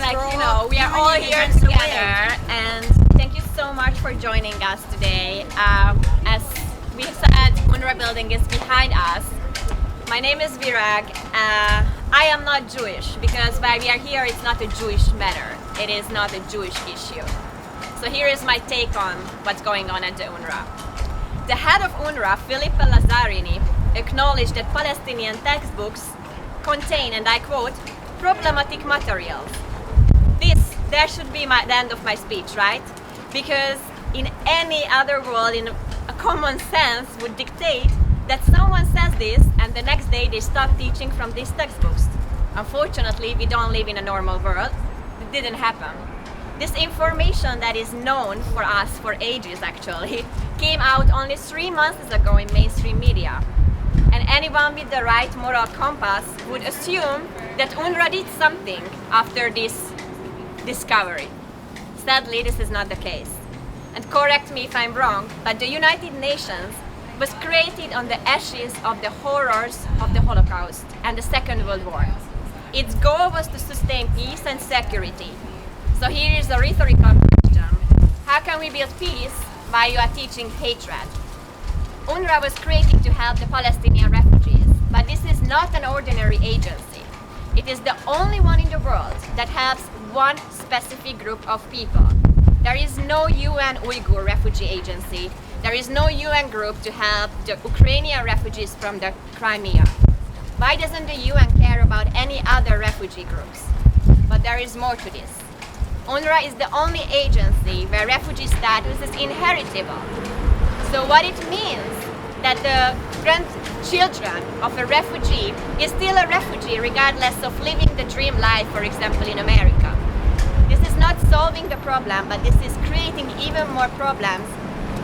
we are all here together, and thank you so much for joining us today. As we said, UNWRA building is behind us. My name is Virag. I am not Jewish, because while we are here, it's not a Jewish matter. It is not a Jewish issue. So here is my take on what's going on at the UNWRA. The head of UNWRA, Filippo Lazzarini, acknowledged that Palestinian textbooks contain, and I quote, problematic materials. There should be the end of my speech, right? Because in any other world, in a common sense would dictate that someone says this and the next day they stop teaching from these textbooks. Unfortunately, we don't live in a normal world. It didn't happen. This information that is known for us for ages actually came out only 3 months ago in mainstream media. And anyone with the right moral compass would assume that UNWRA did something after this discovery. Sadly, this is not the case. And correct me if I'm wrong, but the United Nations was created on the ashes of the horrors of the Holocaust and the Second World War. Its goal was to sustain peace and security. So here is a rhetorical question. How can we build peace while you are teaching hatred? UNWRA was created to help the Palestinian refugees, but this is not an ordinary agency. It is the only one in the world that helps one specific group of people. There is no UNWRA refugee agency. There is no UN group to help the Ukrainian refugees from the Crimea. Why doesn't the UN care about any other refugee groups? But there is more to this. UNWRA is the only agency where refugee status is inheritable. So what it means that the grandchildren of a refugee is still a refugee regardless of living the dream life, for example, in America. This is not solving the problem, but this is creating even more problems,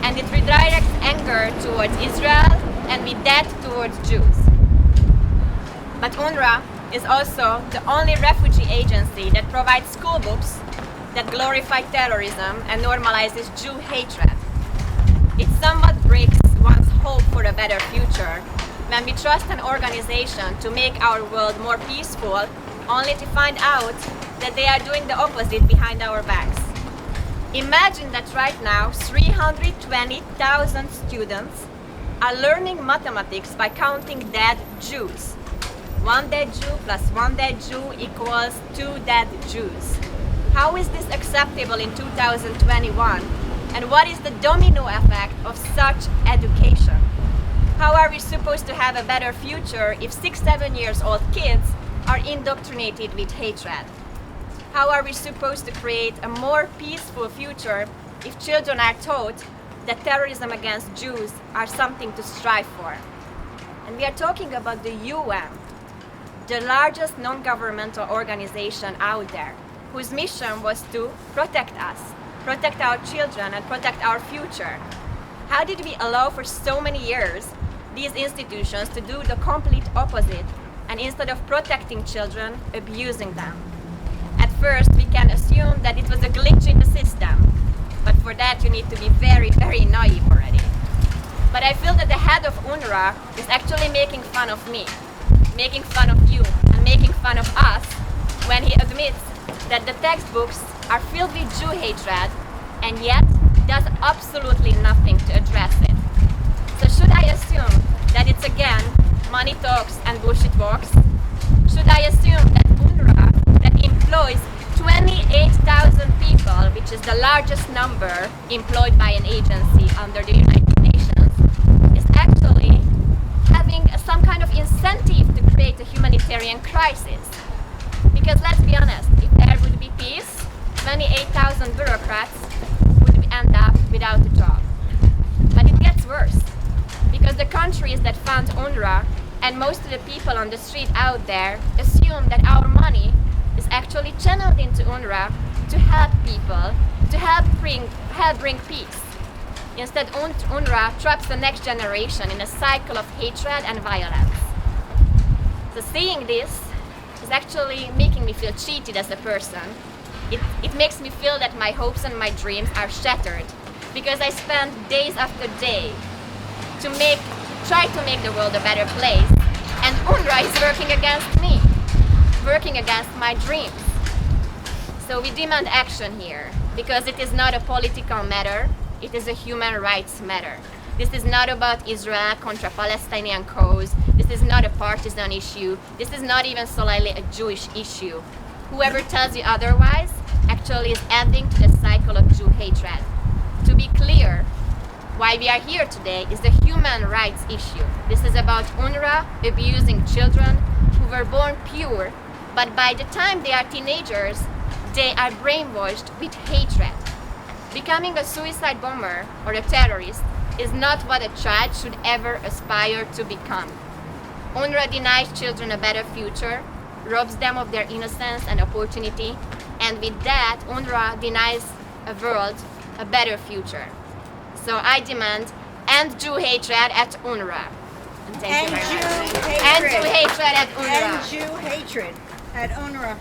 and it redirects anger towards Israel and with that towards Jews. But UNWRA is also the only refugee agency that provides school books that glorify terrorism and normalizes Jew hatred. It somewhat breaks one's hope for a better future when we trust an organization to make our world more peaceful, only to find out that they are doing the opposite behind our backs. Imagine that right now 320,000 students are learning mathematics by counting dead Jews. One dead Jew plus one dead Jew equals 2 dead Jews. How is this acceptable in 2021? And what is the domino effect of such education? How are we supposed to have a better future if 6-7 years old kids are indoctrinated with hatred? How are we supposed to create a more peaceful future if children are taught that terrorism against Jews are something to strive for? And we are talking about the UN, the largest non-governmental organization out there, whose mission was to protect us, protect our children, and protect our future. How did we allow for so many years these institutions to do the complete opposite, and instead of protecting children, abusing them? At first, we can assume that it was a glitch in the system, but for that you need to be very, very naive already. But I feel that the head of UNWRA is actually making fun of me, making fun of you, and making fun of us when he admits that the textbooks are filled with Jew hatred and yet does absolutely nothing to address it. So should I assume that it's again money talks and bullshit walks? Should I assume that UNWRA, that employs 28,000 people, which is the largest number employed by an agency under the United Nations, is actually having some kind of incentive to create a humanitarian crisis? Because let's be honest, if there would be peace, 28,000 bureaucrats would end up without a job. But it gets worse, because the countries that fund UNWRA and most of the people on the street out there assume that our money is actually channeled into UNWRA to help people, to help bring peace. Instead, UNWRA traps the next generation in a cycle of hatred and violence. So seeing this is actually making me feel cheated as a person. It makes me feel that my hopes and my dreams are shattered, because I spend days after day to try to make the world a better place, and UNWRA is working against me, working against my dreams. So we demand action here because it is not a political matter, it is a human rights matter. This is not about Israel contra Palestinian cause. This is not a partisan issue. This is not even solely a Jewish issue. Whoever tells you otherwise actually is adding to the cycle of Jew hatred. To be clear, why we are here today is the human rights issue. This is about UNRWA abusing children who were born pure, but by the time they are teenagers, they are brainwashed with hatred. Becoming a suicide bomber or a terrorist is not what a child should ever aspire to become. UNRWA denies children a better future, robs them of their innocence and opportunity, and with that, UNRWA denies a world a better future. So I demand end Jew hatred at UNRWA. And thank you very much. End Jew hatred at UNRWA. End Jew hatred at UNRWA.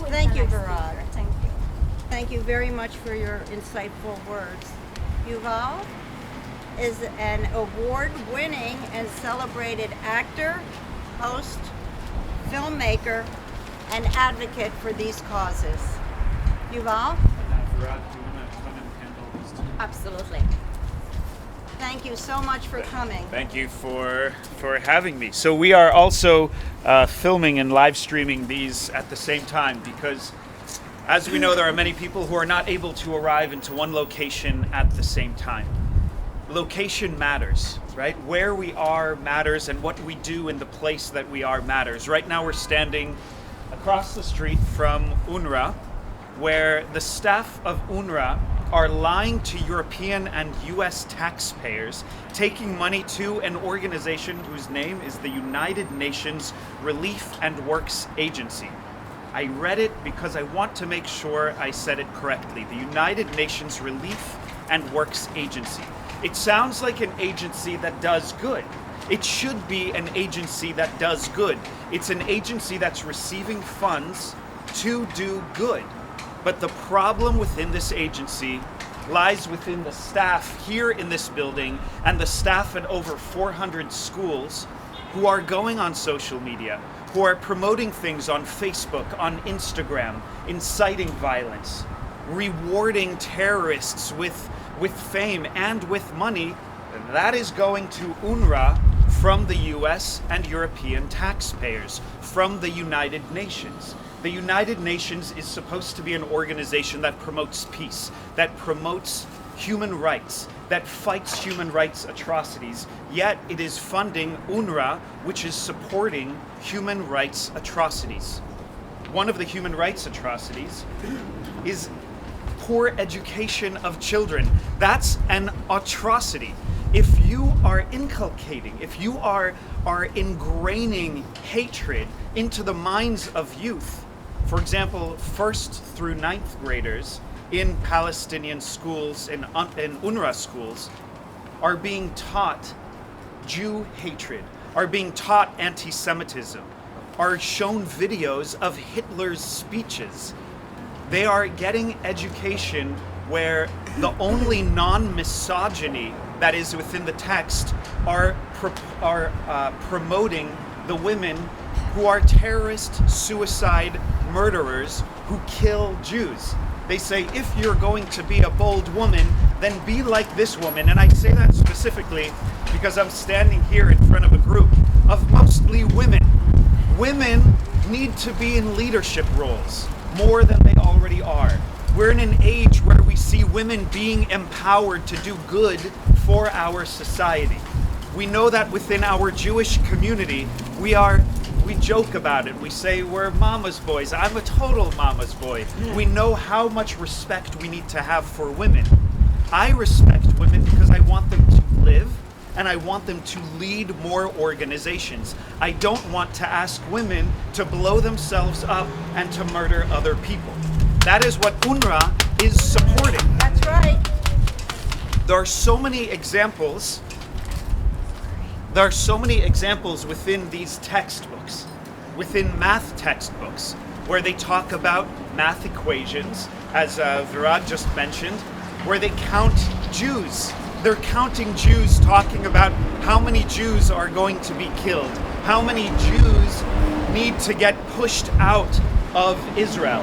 Thank you, Virag. Thank you. Thank you very much for your insightful words. Yuval is an award-winning and celebrated actor, host, filmmaker, and advocate for these causes. Yuval? Absolutely. Thank you so much for coming. Thank you for having me. So we are also filming and live streaming these at the same time because, as we know, there are many people who are not able to arrive into one location at the same time. Location matters, right? Where we are matters, and what we do in the place that we are matters. Right now we're standing across the street from UNRWA, where the staff of UNRWA are lying to European and US taxpayers, taking money to an organization whose name is the United Nations Relief and Works Agency. I read it because I want to make sure I said it correctly. The United Nations Relief and Works Agency. It sounds like an agency that does good. It should be an agency that does good. It's an agency that's receiving funds to do good. But the problem within this agency lies within the staff here in this building and the staff at over 400 schools who are going on social media, who are promoting things on Facebook, on Instagram, inciting violence, rewarding terrorists with fame and with money. And that is going to UNRWA from the US and European taxpayers, from the United Nations. The United Nations is supposed to be an organization that promotes peace, that promotes human rights, that fights human rights atrocities, yet it is funding UNRWA, which is supporting human rights atrocities. One of the human rights atrocities is poor education of children. That's an atrocity. If you are inculcating, if you are ingraining hatred into the minds of youth, for example, 1st through 9th graders in Palestinian schools, in UNRWA schools, are being taught Jew hatred, are being taught anti-Semitism, are shown videos of Hitler's speeches. They are getting education where the only non-misogyny that is within the text are promoting the women who are terrorist, suicide murderers who kill Jews. They say, if you're going to be a bold woman, then be like this woman. And I say that specifically because I'm standing here in front of a group of mostly women. Women need to be in leadership roles more than they already are. We're in an age where we see women being empowered to do good for our society. We know that within our Jewish community, we joke about it. We say we're mama's boys. I'm a total mama's boy. We know how much respect we need to have for women. I respect women because I want them to live and I want them to lead more organizations. I don't want to ask women to blow themselves up and to murder other people. That is what UNRWA is supporting. That's right. There are so many examples. There are so many examples within these textbooks, within math textbooks, where they talk about math equations, as Virag just mentioned, where they count Jews. They're counting Jews, talking about how many Jews are going to be killed, how many Jews need to get pushed out of Israel.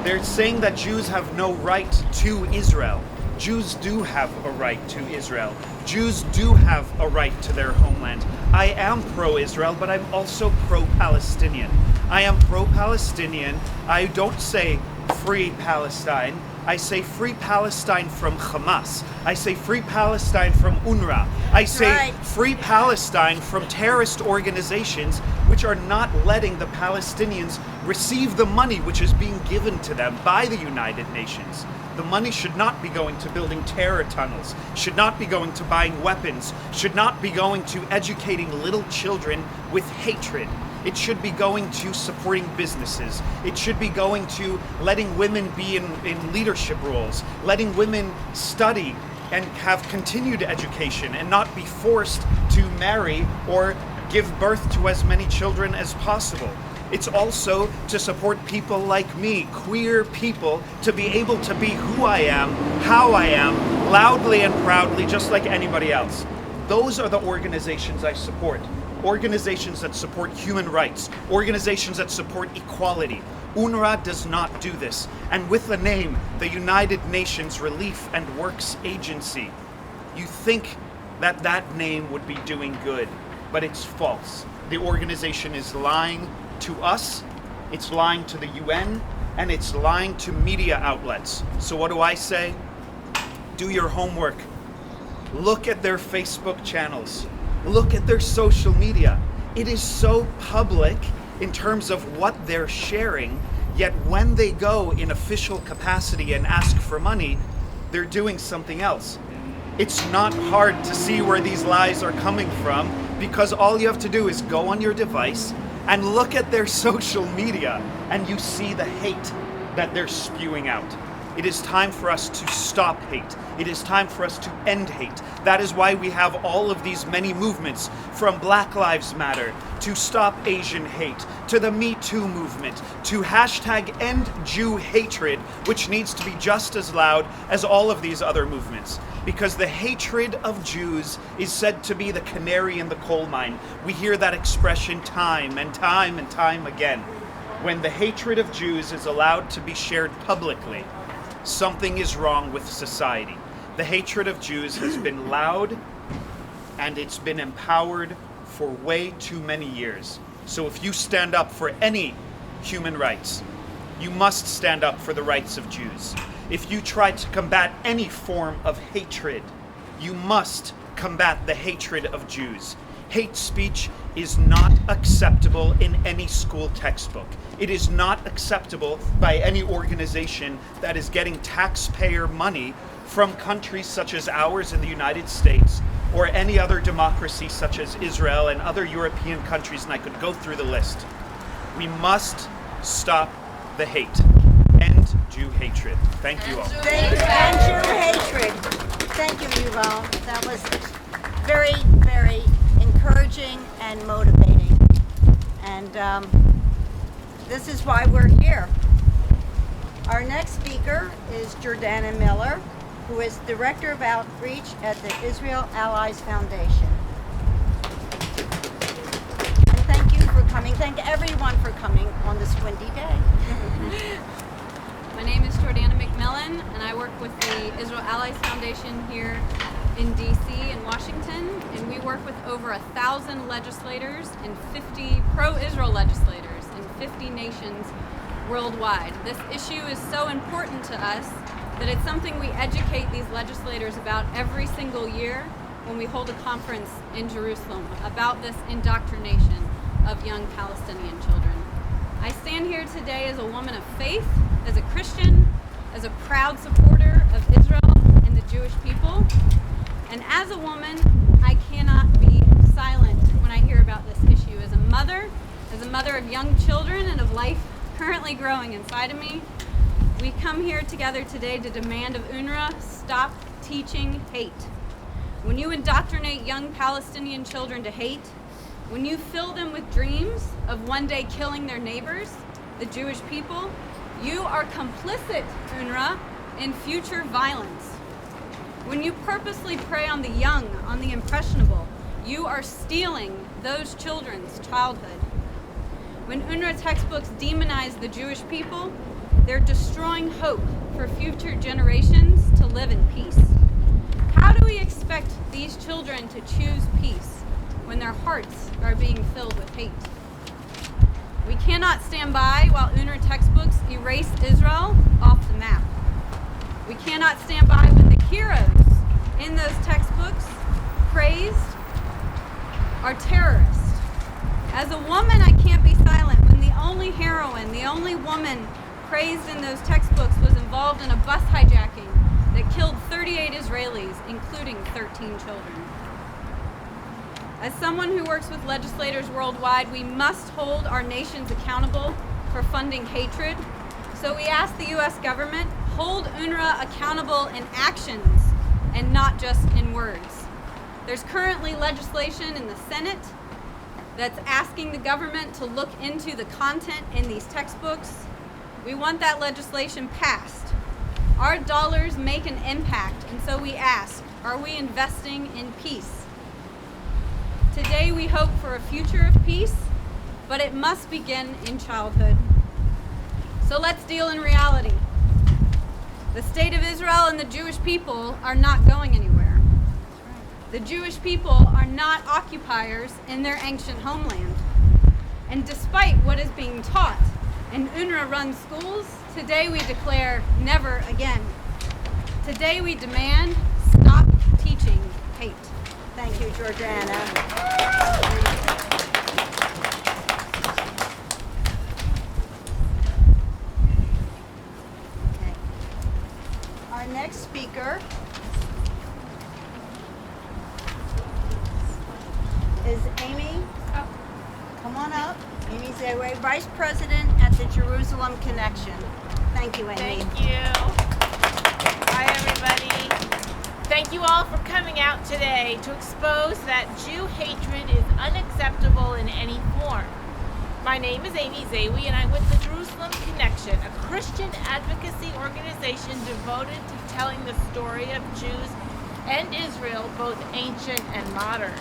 They're saying that Jews have no right to Israel. Jews do have a right to Israel. Jews do have a right to their homeland. I am pro-Israel, but I'm also pro-Palestinian. I am pro-Palestinian. I don't say free Palestine. I say free Palestine from Hamas. I say free Palestine from UNWRA. I say free Palestine from terrorist organizations which are not letting the Palestinians receive the money which is being given to them by the United Nations. The money should not be going to building terror tunnels, should not be going to buying weapons, should not be going to educating little children with hatred. It should be going to supporting businesses. It should be going to letting women be in leadership roles, letting women study and have continued education and not be forced to marry or give birth to as many children as possible. It's also to support people like me, queer people, to be able to be who I am, how I am, loudly and proudly, just like anybody else. Those are the organizations I support. Organizations that support human rights, organizations that support equality. UNWRA does not do this. And with the name, the United Nations Relief and Works Agency, you think that that name would be doing good, but it's false. The organization is lying to us, it's lying to the UN, and it's lying to media outlets. So what do I say? Do your homework. Look at their Facebook channels. Look at their social media. It is so public in terms of what they're sharing, yet when they go in official capacity and ask for money, they're doing something else. It's not hard to see where these lies are coming from, because all you have to do is go on your device and look at their social media and you see the hate that they're spewing out. It is time for us to stop hate. It is time for us to end hate. That is why we have all of these many movements, from Black Lives Matter, to Stop Asian Hate, to the Me Too movement, to hashtag End Jew Hatred, which needs to be just as loud as all of these other movements. Because the hatred of Jews is said to be the canary in the coal mine. We hear that expression time and time and time again. When the hatred of Jews is allowed to be shared publicly, something is wrong with society. The hatred of Jews has been loud and it's been empowered for way too many years. So if you stand up for any human rights, you must stand up for the rights of Jews. If you try to combat any form of hatred, you must combat the hatred of Jews. Hate speech is not acceptable in any school textbook. It is not acceptable by any organization that is getting taxpayer money from countries such as ours in the United States, or any other democracy such as Israel and other European countries, and I could go through the list. We must stop the hate. End Jew hatred. Thank you all. End Jew hatred. Thank you, Yuval. That was very, very encouraging and motivating. And this is why we're here. Our next speaker is Jordanna Miller, who is Director of Outreach at the Israel Allies Foundation. And thank you for coming. Thank everyone for coming on this windy day. My name is Jordanna McMillan, and I work with the Israel Allies Foundation here in DC and Washington, and we work with over 1,000 legislators and 50 pro-Israel legislators in 50 nations worldwide. This issue is so important to us that it's something we educate these legislators about every single year when we hold a conference in Jerusalem about this indoctrination of young Palestinian children. I stand here today as a woman of faith, as a Christian, as a proud supporter of Israel and the Jewish people. And as a woman, I cannot be silent when I hear about this issue. As a mother of young children and of life currently growing inside of me, we come here together today to demand of UNWRA, stop teaching hate. When you indoctrinate young Palestinian children to hate, when you fill them with dreams of one day killing their neighbors, the Jewish people, you are complicit, UNWRA, in future violence. When you purposely prey on the young, on the impressionable, you are stealing those children's childhood. When UNRWA textbooks demonize the Jewish people, they're destroying hope for future generations to live in peace. How do we expect these children to choose peace when their hearts are being filled with hate? We cannot stand by while UNRWA textbooks erase Israel off the map. We cannot stand by when the heroes in those textbooks praised are terrorists. As a woman, I can't be silent when the only heroine, the only woman praised in those textbooks was involved in a bus hijacking that killed 38 Israelis, including 13 children. As someone who works with legislators worldwide, we must hold our nations accountable for funding hatred. So we ask the U.S. government, hold UNRWA accountable in actions and not just in words. There's currently legislation in the Senate that's asking the government to look into the content in these textbooks. We want that legislation passed. Our dollars make an impact, and so we ask, are we investing in peace? Today we hope for a future of peace, but it must begin in childhood. So let's deal in reality. The state of Israel and the Jewish people are not going anywhere. The Jewish people are not occupiers in their ancient homeland. And despite what is being taught in UNRWA-run schools, today we declare never again. Today we demand stop teaching hate. Thank you, Jordanna. Okay. Our next speaker is Amy. Come on up. Amy Zewe, Vice President at the Jerusalem Connection. Thank you, Amy. Thank you. Hi, everybody. Thank you all for coming out today to expose that Jew hatred is unacceptable in any form. My name is Amy Zewe, and I'm with the Jerusalem Connection, a Christian advocacy organization devoted to telling the story of Jews and Israel, both ancient and modern.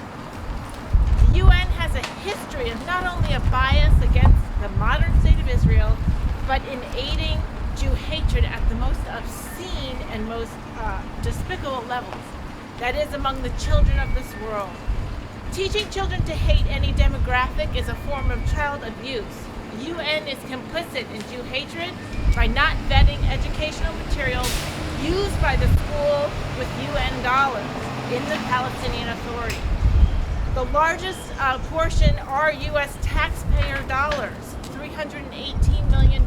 The UN has a history of not only a bias against the modern state of Israel, but in aiding Jew hatred at the most obscene and most despicable levels. That is, among the children of this world. Teaching children to hate any demographic is a form of child abuse. The UN is complicit in Jew hatred by not vetting educational materials used by the school with UN dollars in the Palestinian Authority. The largest portion are U.S. taxpayer dollars, $318 million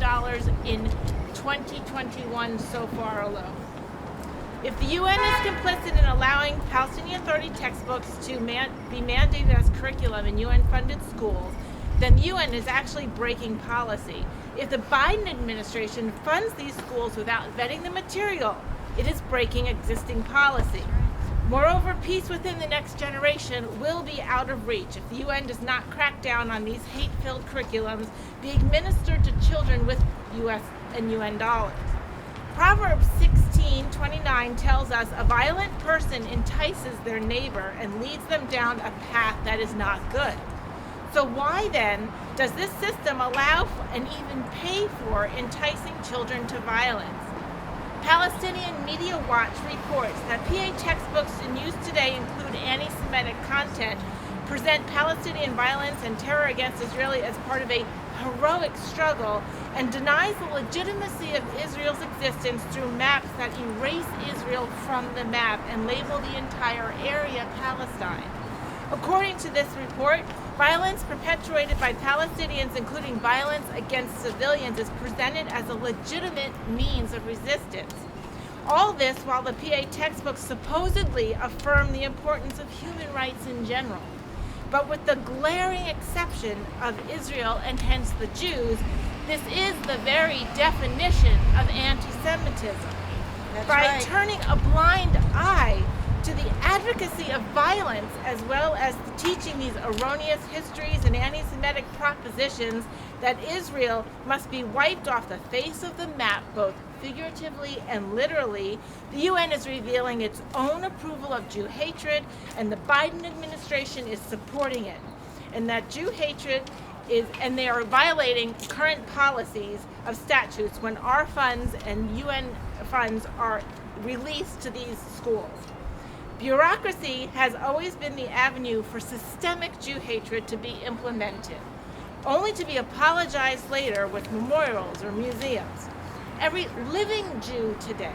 in 2021 so far alone. If the UN is complicit in allowing Palestinian Authority textbooks to be mandated as curriculum in UN-funded schools, then the UN is actually breaking policy. If the Biden administration funds these schools without vetting the material, it is breaking existing policy. Moreover, peace within the next generation will be out of reach if the UN does not crack down on these hate-filled curriculums being administered to children with US and UN dollars. Proverbs 16:29 tells us a violent person entices their neighbor and leads them down a path that is not good. So why then does this system allow and even pay for enticing children to violence? Palestinian Media Watch reports that PA textbooks in use today include anti-Semitic content, present Palestinian violence and terror against Israeli as part of a heroic struggle, and denies the legitimacy of Israel's existence through maps that erase Israel from the map and label the entire area Palestine. According to this report, violence perpetuated by Palestinians, including violence against civilians, is presented as a legitimate means of resistance. All this while the PA textbooks supposedly affirm the importance of human rights in general. But with the glaring exception of Israel and hence the Jews, this is the very definition of anti-Semitism. By turning a blind eye to the advocacy of violence as well as teaching these erroneous histories and anti-Semitic propositions that Israel must be wiped off the face of the map, both figuratively and literally, the UN is revealing its own approval of Jew hatred, and the Biden administration is supporting it. And that Jew hatred and they are violating current policies of statutes when our funds and UN funds are released to these schools. Bureaucracy has always been the avenue for systemic Jew hatred to be implemented, only to be apologized later with memorials or museums. Every living Jew today,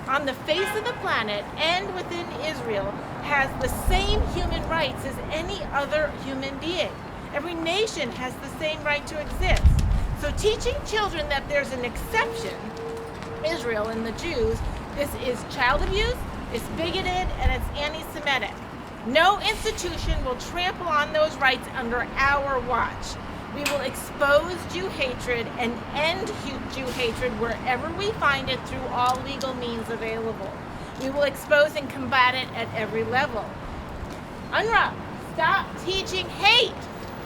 on the face of the planet and within Israel, has the same human rights as any other human being. Every nation has the same right to exist. So teaching children that there's an exception, Israel and the Jews, this is child abuse, it's bigoted, and it's anti-Semitic. No institution will trample on those rights under our watch. We will expose Jew hatred and end Jew hatred wherever we find it through all legal means available. We will expose and combat it at every level. UNWRA, stop teaching hate!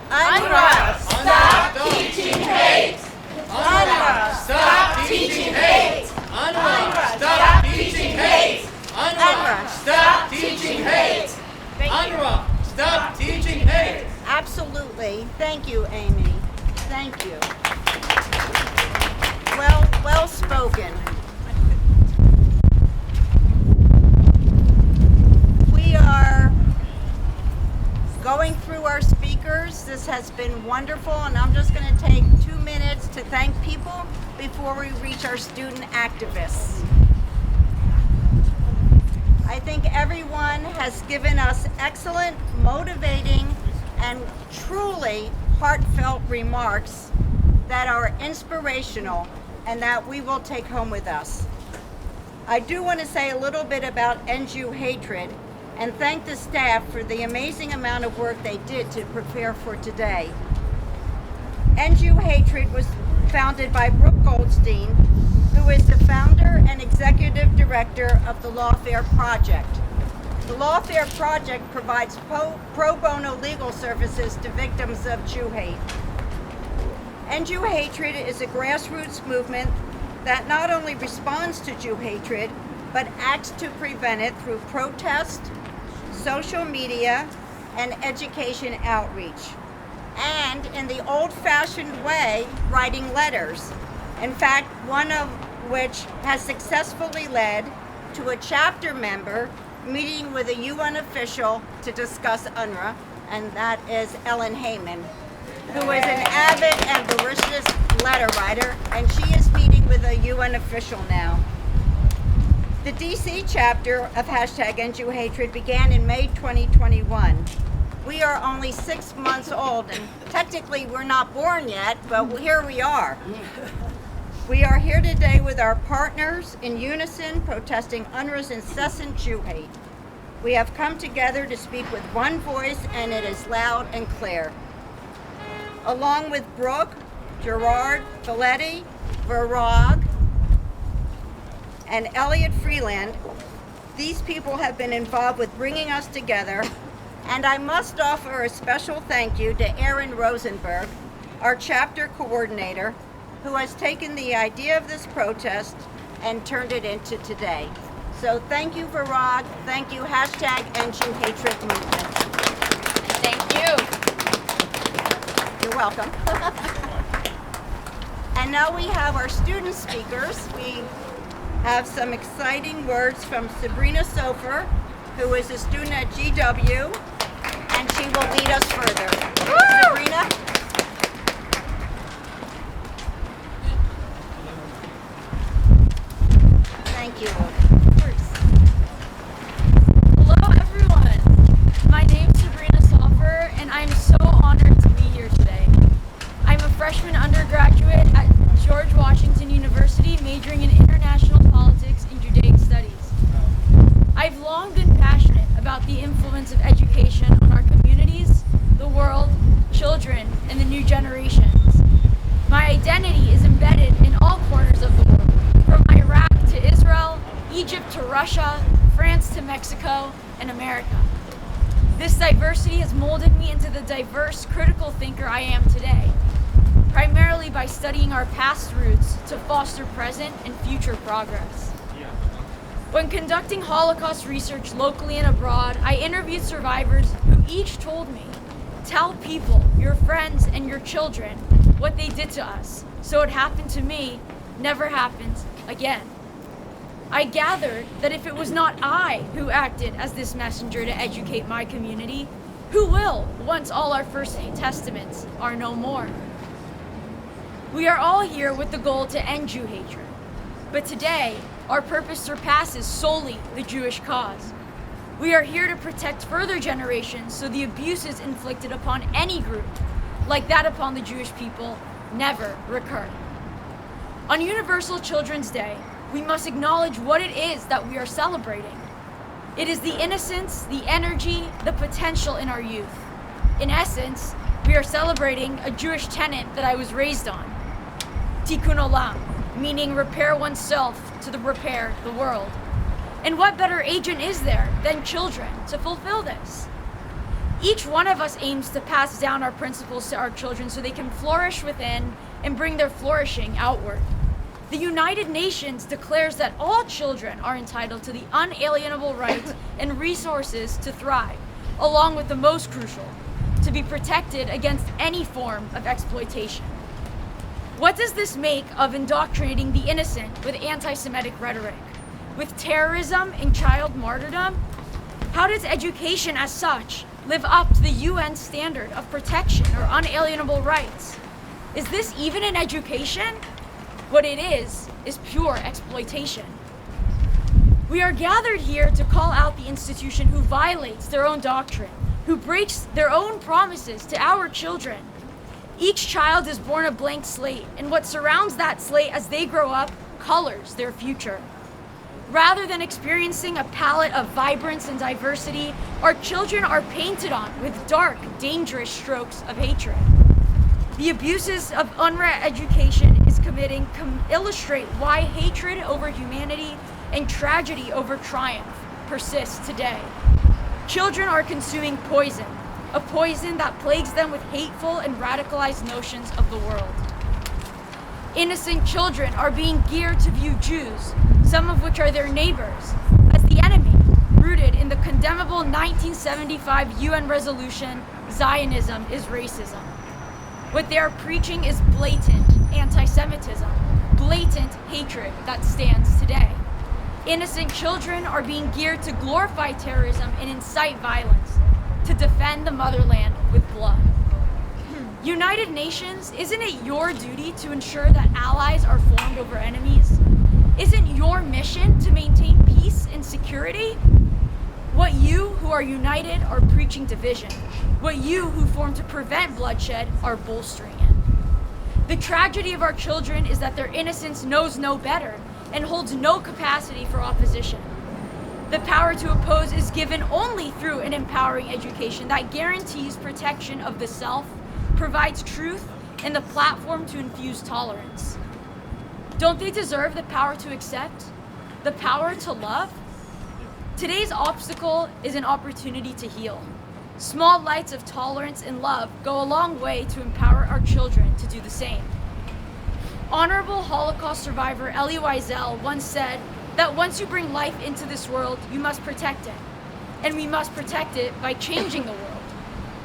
UNWRA, Stop teaching hate! UNWRA, Stop teaching hate! Stop teaching hate! Stop teaching hate! Thank you. Stop teaching hate! Absolutely. Thank you, Amy. Thank you. Well spoken. We are going through our speakers. This has been wonderful, and I'm just going to take 2 minutes to thank people before we reach our student activists. I think everyone has given us excellent, motivating, and truly heartfelt remarks that are inspirational and that we will take home with us. I do want to say a little bit about End Jew Hatred and thank the staff for the amazing amount of work they did to prepare for today. End Jew Hatred was founded by Brooke Goldstein, who is the founder and executive director of the Lawfare Project. The Lawfare Project provides pro bono legal services to victims of Jew hate. End Jew Hatred is a grassroots movement that not only responds to Jew hatred, but acts to prevent it through protest, social media, and education outreach. And in the old-fashioned way, writing letters. In fact, one of which has successfully led to a chapter member meeting with a UN official to discuss UNWRA, and that is Ellen Heyman, who is an avid and voracious letter writer, and she is meeting with a UN official now. The DC chapter of #EndJewHatred began in May 2021. We are only 6 months old, and technically we're not born yet, but here we are. We are here today with our partners in unison protesting UNRWA's incessant Jew hate. We have come together to speak with one voice, and it is loud and clear. Along with Brooke, Gerard, Valetti, Virag, and Elliot Freeland, these people have been involved with bringing us together, and I must offer a special thank you to Aaron Rosenberg, our chapter coordinator, who has taken the idea of this protest and turned it into today. So thank you, Virag. Thank you, #EndJewHatred movement. Thank you. You're welcome. And now we have our student speakers. We have some exciting words from Sabrina Sofer, who is a student at GW, and she will lead us further. Sabrina? Thank you. Hello everyone, my name is Sabrina Sofer and I'm so honored to be here today. I'm a freshman undergraduate at George Washington University majoring in international politics and Judaic studies. I've long been passionate about the influence of education on our communities, the world, children, and the new generations. My identity is embedded in all corners of the world, from Iraq to Israel, Egypt to Russia, France to Mexico, and America. This diversity has molded me into the diverse, critical thinker I am today, primarily by studying our past roots to foster present and future progress. When conducting Holocaust research locally and abroad, I interviewed survivors who each told me tell people, your friends and your children, what they did to us, so it happened to me never happens again. I gathered that if it was not I who acted as this messenger to educate my community, who will once all our first testaments are no more? We are all here with the goal to end Jew hatred, but today our purpose surpasses solely the Jewish cause. We are here to protect further generations so the abuses inflicted upon any group, like that upon the Jewish people, never recur. On Universal Children's Day, we must acknowledge what it is that we are celebrating. It is the innocence, the energy, the potential in our youth. In essence, we are celebrating a Jewish tenet that I was raised on. Tikkun olam, meaning repair oneself to repair the world. And what better agent is there than children to fulfill this? Each one of us aims to pass down our principles to our children so they can flourish within and bring their flourishing outward. The United Nations declares that all children are entitled to the unalienable right and resources to thrive, along with the most crucial, to be protected against any form of exploitation. What does this make of indoctrinating the innocent with anti-Semitic rhetoric, with terrorism and child martyrdom? How does education as such live up to the UN standard of protection or unalienable rights? Is this even an education? What it is pure exploitation. We are gathered here to call out the institution who violates their own doctrine, who breaks their own promises to our children. Each child is born a blank slate, and what surrounds that slate as they grow up colors their future. Rather than experiencing a palette of vibrance and diversity, our children are painted on with dark, dangerous strokes of hatred. The abuses of UNWRA education is committing illustrate why hatred over humanity and tragedy over triumph persists today. Children are consuming poison, a poison that plagues them with hateful and radicalized notions of the world. Innocent children are being geared to view Jews, some of which are their neighbors, as the enemy, rooted in the condemnable 1975 UN resolution, Zionism is racism. What they are preaching is blatant anti-Semitism, blatant hatred that stands today. Innocent children are being geared to glorify terrorism and incite violence, to defend the motherland with blood. United Nations, isn't it your duty to ensure that allies are formed over enemies? Isn't your mission to maintain peace and security? What you who are united are preaching division. What you who form to prevent bloodshed are bolstering it. The tragedy of our children is that their innocence knows no better and holds no capacity for opposition. The power to oppose is given only through an empowering education that guarantees protection of the self, provides truth, and the platform to infuse tolerance. Don't they deserve the power to accept? The power to love? Today's obstacle is an opportunity to heal. Small lights of tolerance and love go a long way to empower our children to do the same. Honorable Holocaust survivor Elie Wiesel once said that once you bring life into this world, you must protect it. And we must protect it by changing the world.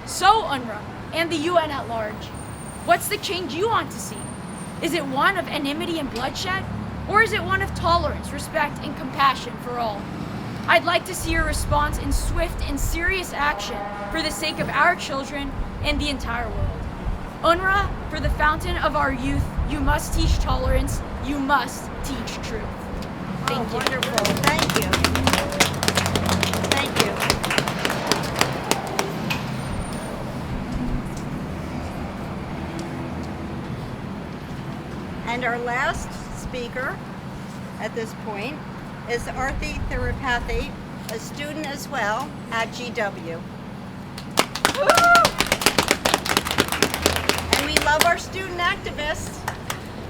So UNWRA and the UN at large, what's the change you want to see? Is it one of enmity and bloodshed? Or is it one of tolerance, respect, and compassion for all? I'd like to see your response in swift and serious action for the sake of our children and the entire world. UNWRA, for the fountain of our youth, you must teach tolerance, you must teach truth. Thank you. Wonderful. Thank you. Thank you. And our last speaker at this point is Arthi Thirupathy, a student as well at GW. And we love our student activists.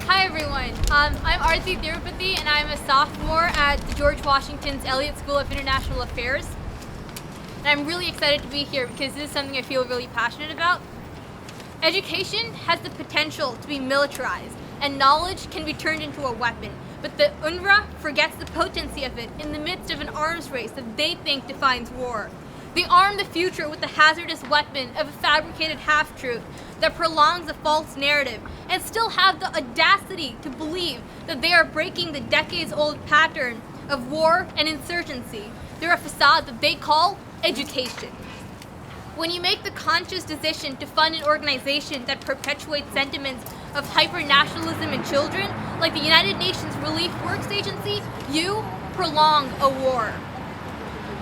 Hi everyone, I'm Arthi Thirupathy and I'm a sophomore at the George Washington's Elliott School of International Affairs. And I'm really excited to be here because this is something I feel really passionate about. Education has the potential to be militarized and knowledge can be turned into a weapon. But the UNWRA forgets the potency of it in the midst of an arms race that they think defines war. They arm the future with the hazardous weapon of a fabricated half-truth that prolongs a false narrative, and still have the audacity to believe that they are breaking the decades-old pattern of war and insurgency through a facade that they call education. When you make the conscious decision to fund an organization that perpetuates sentiments of hyper-nationalism in children, like the United Nations Relief Works Agency, you prolong a war.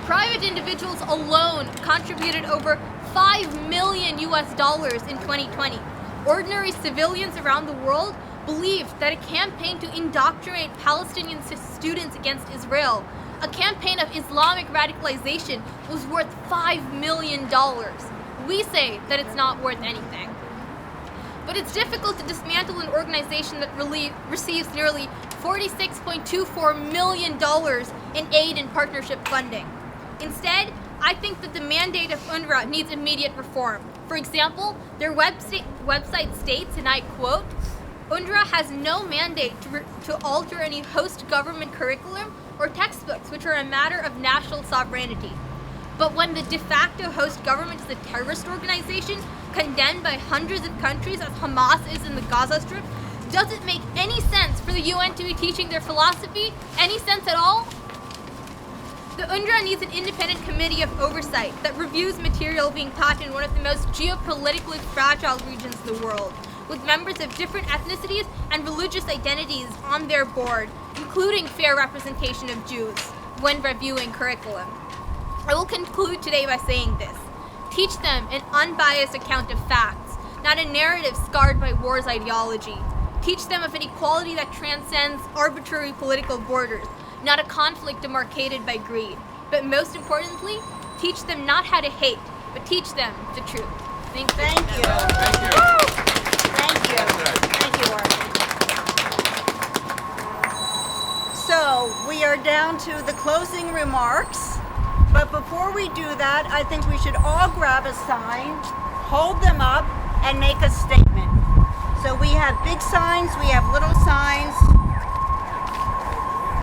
Private individuals alone contributed over $5 million in 2020. Ordinary civilians around the world believed that a campaign to indoctrinate Palestinian students against Israel, a campaign of Islamic radicalization, was worth $5 million. We say that it's not worth anything. But it's difficult to dismantle an organization that receives nearly $46.24 million in aid and partnership funding. Instead, I think that the mandate of UNRWA needs immediate reform. For example, their website states, and I quote, UNRWA has no mandate to alter any host government curriculum or textbooks, which are a matter of national sovereignty. But when the de facto host government is a terrorist organization condemned by hundreds of countries as Hamas is in the Gaza Strip, does it make any sense for the UN to be teaching their philosophy? Any sense at all? The UNRWA needs an independent committee of oversight that reviews material being taught in one of the most geopolitically fragile regions of the world, with members of different ethnicities and religious identities on their board, including fair representation of Jews when reviewing curriculum. I will conclude today by saying this. Teach them an unbiased account of facts, not a narrative scarred by war's ideology. Teach them of an equality that transcends arbitrary political borders, not a conflict demarcated by greed. But most importantly, teach them not how to hate, but teach them the truth. Thank you. Thank you. Thank you. Thank you. Thank you, Artie. So we are down to the closing remarks. But before we do that, I think we should all grab a sign, hold them up, and make a statement. So we have big signs, we have little signs.